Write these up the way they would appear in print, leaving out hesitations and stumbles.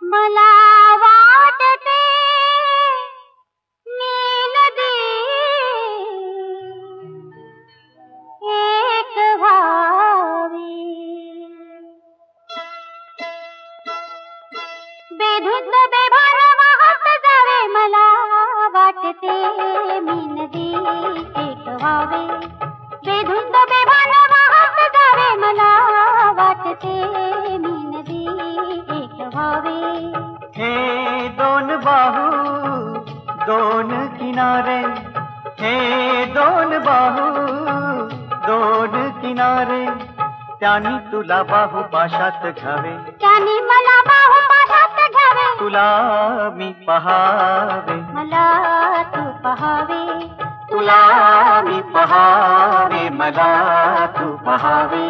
मला वाटते मी नदी एक व्हावी, बेधुंद बेभान वाहत जावे. मला वाटते मी नदी एक व्हावे, बेधुंद बेभान वाहत जावे. मला वाटते मी नदी एक व्हावे. हे दोन बाहू दोन किनारे, हे दोन बाहू दोन किनारे, त्यांनी तुला बाहू पाशात घ्यावे, त्यांनी मला बाहू पाशात घ्यावे. तुला मी पहावे, मला तू पहावे. तुला मी पहावे, मला तू पहावे.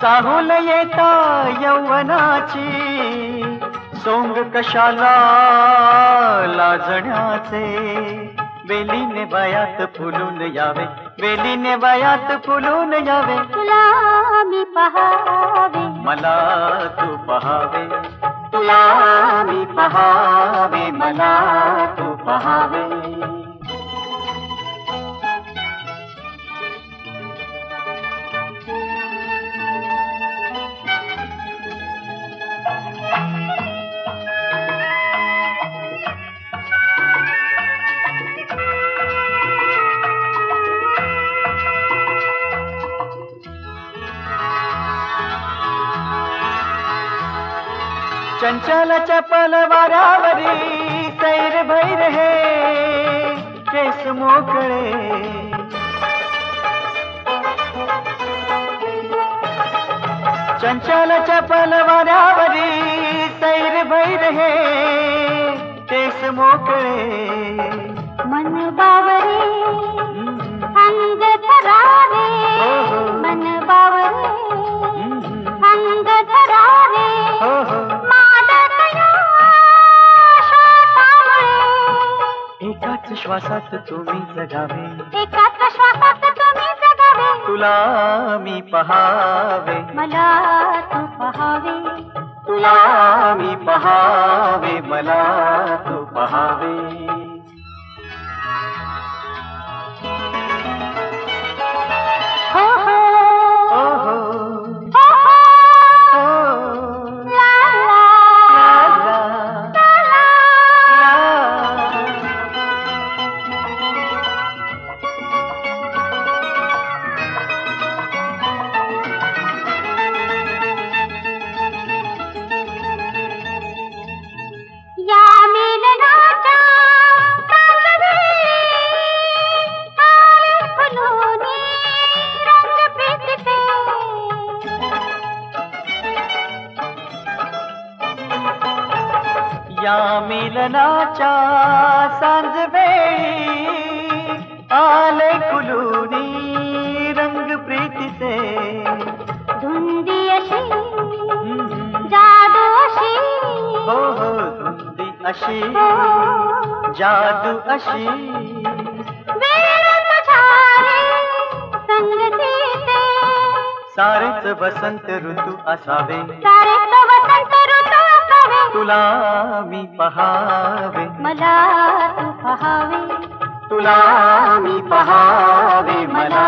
चाहूल येता यौवनाची सोंग कशाला लाजण्याचे, वेलीने वयात फुलून यावे, वेलीने वयात फुलून यावे. तुला मी पहावे, मला तू पहावे, तुला मी पहावे, मला तू पहावे. चंचल चपल वाऱ्यावरी सैर भैर हे केस मोकळे, चंचल चपल वाऱ्यावरी सैर भैर हे केस मोकळे. मन बावरे अंग धरावे, मन बावरे अंग धरावे. एकाच श्वासात तुम्ही जगावे, एकाच श्वासात तुम्ही जगावे. तुला मी पहावे, मला तू पहावे. तुला मी पहावे, मला तू पहावे. हो हो ओ हो हो हो ओ ला ला ला ला या मिलनाच्या काकवेळी आले फुलूनी रंग प्रीतीचे. या मिलनाच्या सांजवेळी आले खुलूनी रंग प्रीतीचे. धुंदी अशी जादू अशी, हो हो धुंदी अशी हो जादू अशी, वेळ तुझ्या रे संगतीचे. सारेच वसंत ऋतू असावे, सारेच वसंत ऋतू असावे. तुला मी पहावे, मला तू पहावे, तुला मी पहावे, मला